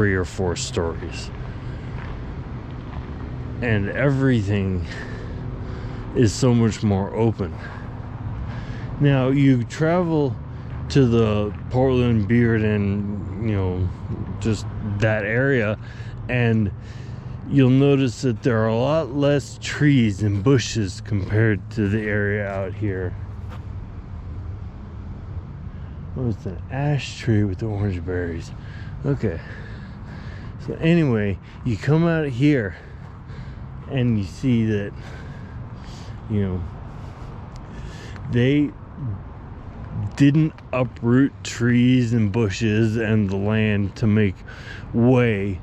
3 or 4 stories. And everything is so much more open. Now, you travel to the Portland, Bearden, just that area, and you'll notice that there are a lot less trees and bushes compared to the area out here. Oh, it's an ash tree with the orange berries. Okay. So anyway, you come out here and you see that, they didn't uproot trees and bushes and the land to make way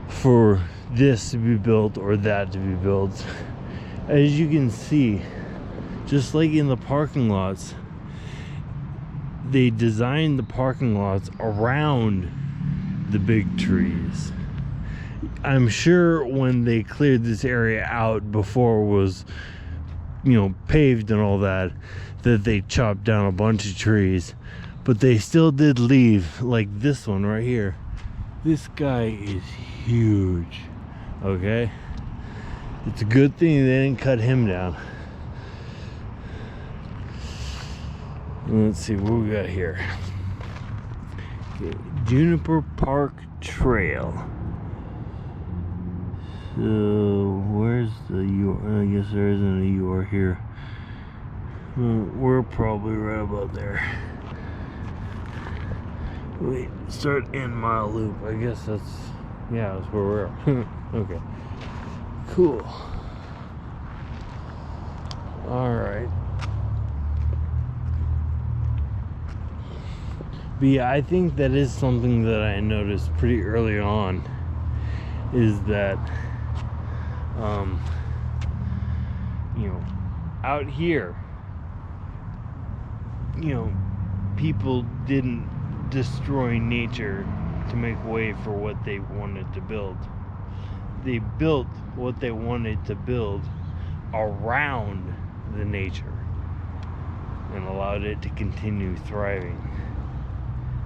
for this to be built or that to be built. As you can see, just like in the parking lots, they designed the parking lots around the big trees. I'm sure when they cleared this area out before it was, paved and all that they chopped down a bunch of trees, but they still did leave, like this one right here. This guy is huge, okay? It's a good thing they didn't cut him down. Let's see what we got here. Okay, Juniper Park Trail. So where's the U? I guess there isn't a U here. We're probably right about there. Wait, start in mile loop. I guess that's where we're at. Okay, cool. All right. But yeah, I think that is something that I noticed pretty early on, is that out here, people didn't destroy nature to make way for what they wanted to build. They built what they wanted to build around the nature and allowed it to continue thriving.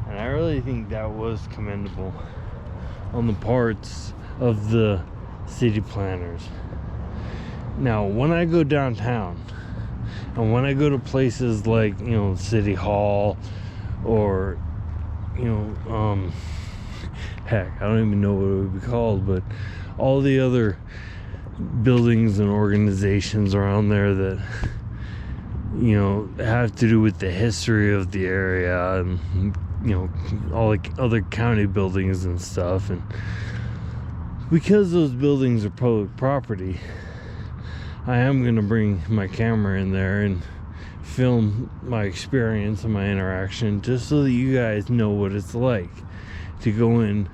And I really think that was commendable on the parts of the city planners. Now, when I go downtown and when I go to places like, City Hall or, heck, I don't even know what it would be called, but all the other buildings and organizations around there that, have to do with the history of the area and, all the other county buildings and stuff. And because those buildings are public property, I am going to bring my camera in there and film my experience and my interaction, just so that you guys know what it's like to go in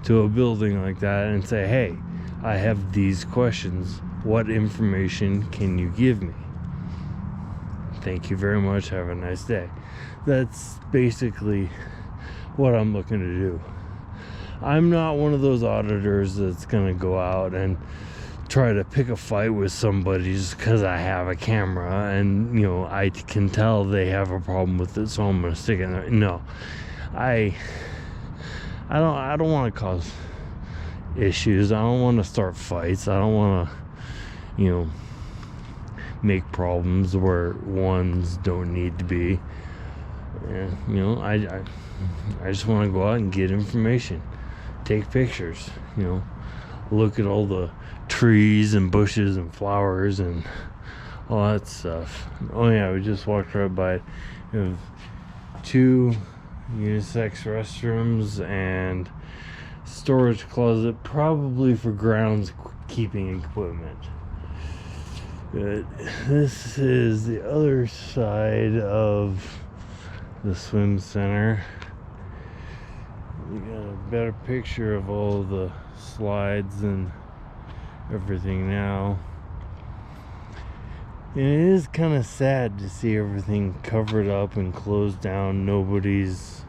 to a building like that and say, hey, I have these questions. What information can you give me? Thank you very much. Have a nice day. That's basically what I'm looking to do. I'm not one of those auditors that's going to go out and try to pick a fight with somebody just because I have a camera and, I can tell they have a problem with it, so I'm going to stick it in there. No. I don't want to cause issues. I don't want to start fights. I don't want to, make problems where ones don't need to be. And, I just want to go out and get information, take pictures, look at all the trees and bushes and flowers and all that stuff. Oh yeah, we just walked right by it. We have 2 unisex restrooms and storage closet, probably for groundskeeping equipment. But this is the other side of the swim center. We got a better picture of all the slides and everything now. And it is kind of sad to see everything covered up and closed down. Nobody's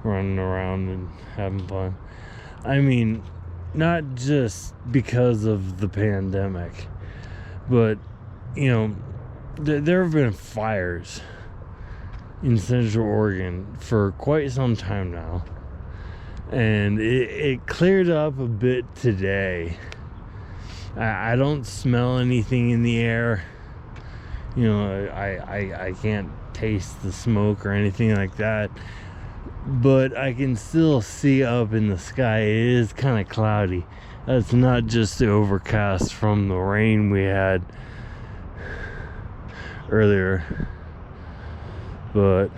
running around and having fun. I mean, not just because of the pandemic, but there have been fires in Central Oregon for quite some time now, And it cleared up a bit today. I don't smell anything in the air. You know, I can't taste the smoke or anything like that. But I can still see up in the sky. It is kind of cloudy. That's not just the overcast from the rain we had earlier. But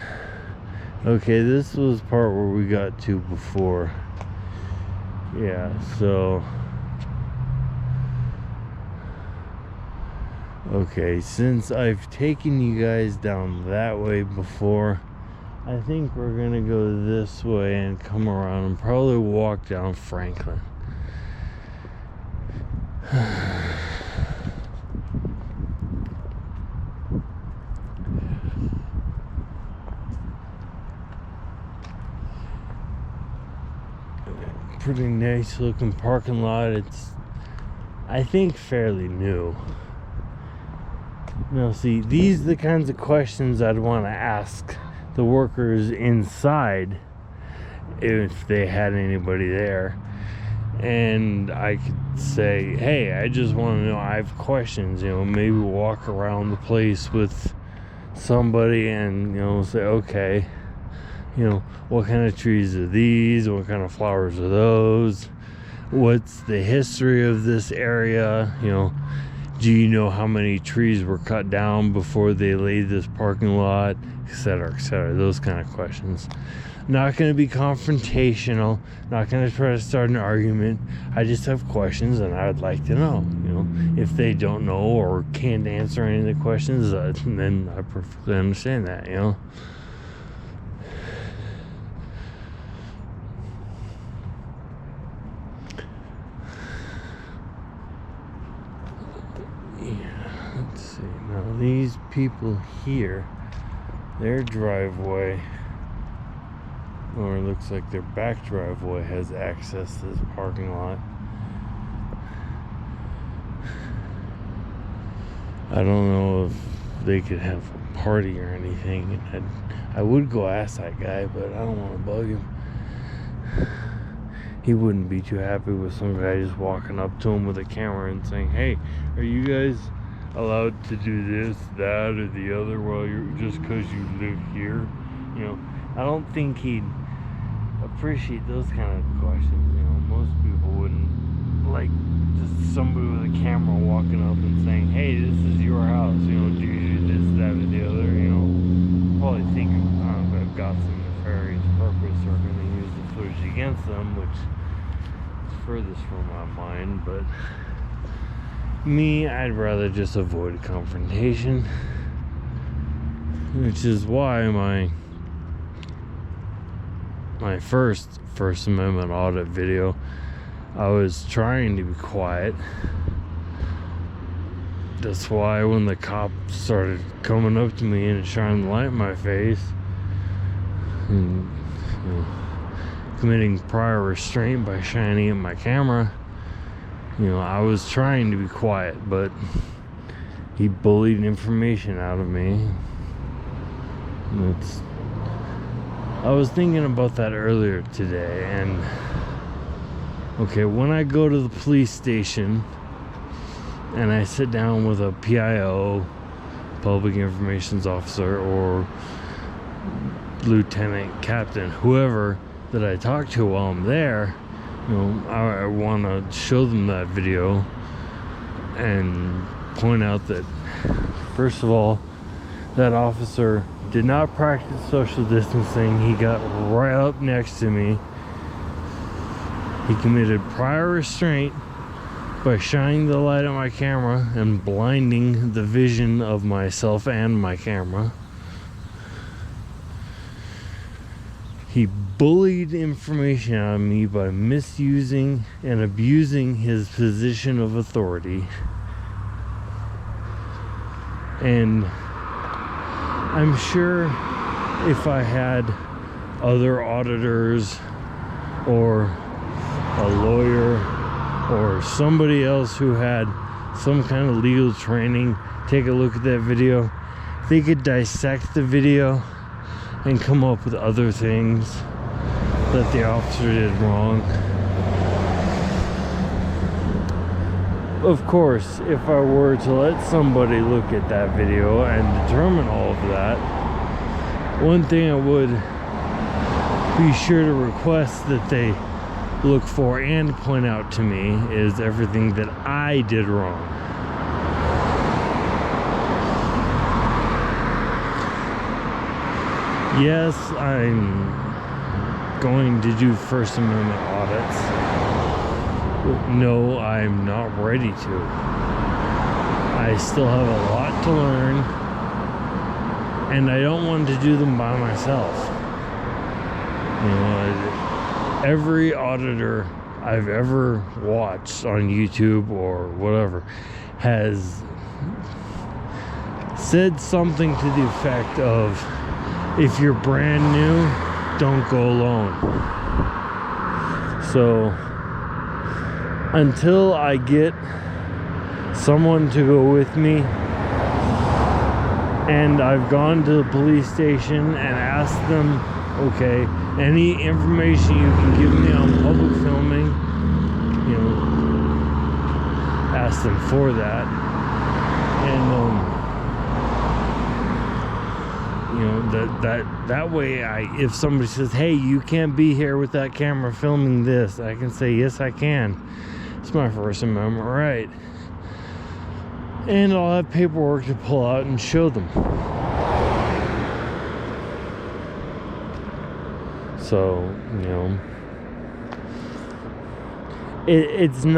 okay, this was part where we got to before. Yeah, so okay, since I've taken you guys down that way before, I think we're gonna go this way and come around and probably walk down Franklin. Pretty nice looking parking lot. It's, I think, fairly new. Now see, these are the kinds of questions I'd want to ask the workers inside if they had anybody there. And I could say, hey, I just want to know, I have questions, you know, maybe walk around the place with somebody and, you know, say, okay, you know, what kind of trees are these? What kind of flowers are those? What's the history of this area? You know, do you know how many trees were cut down before they laid this parking lot, etc., etc.? Those kind of questions. Not going to be confrontational, not going to try to start an argument. I just have questions and I'd like to know, you know. If they don't know or can't answer any of the questions, then I perfectly understand that, you know. Yeah, let's see. Now these people here, their driveway, or it looks like their back driveway, has access to this parking lot. I don't know if they could have a party or anything. I would go ask that guy, but I don't want to bug him. He wouldn't be too happy with some guy just walking up to him with a camera and saying, hey, are you guys allowed to do this, that, or the other while you're, just because you live here? You know, I don't think he'd appreciate those kind of questions. You know, most people wouldn't like just somebody with a camera walking up and saying, hey, this is your house, you know, do you do this, that, or the other? You know, probably think I've got some nefarious purpose or going to use the footage against them, which is furthest from my mind. But me, I'd rather just avoid a confrontation, which is why my first Amendment audit video, I was trying to be quiet. That's why when the cop started coming up to me and shining the light in my face and, you know, committing prior restraint by shining at my camera, you know, I was trying to be quiet, but he bullied information out of me. I was thinking about that earlier today, and okay, when I go to the police station and I sit down with a PIO, public information officer, or lieutenant, captain, whoever that I talk to while I'm there, you know, I want to show them that video and point out that, first of all, that officer did not practice social distancing. He got right up next to me. He committed prior restraint by shining the light on my camera and blinding the vision of myself and my camera. He bullied information out of me by misusing and abusing his position of authority. And I'm sure if I had other auditors or a lawyer or somebody else who had some kind of legal training take a look at that video, they could dissect the video and come up with other things that the officer did wrong. Of course, if I were to let somebody look at that video and determine all of that, one thing I would be sure to request that they look for and point out to me is everything that I did wrong. Yes, I'm going to do First Amendment audits. No, I'm not ready to. I still have a lot to learn, and I don't want to do them by myself. You know, every auditor I've ever watched on YouTube or whatever has said something to the effect of, if you're brand new, don't go alone. So until I get someone to go with me, and I've gone to the police station and asked them, okay, any information you can give me on public filming, you know, ask them for that. And you know, that way, if somebody says, hey, you can't be here with that camera filming this, I can say, yes, I can. It's my First Amendment right. And I'll have paperwork to pull out and show them. So, you know, it's not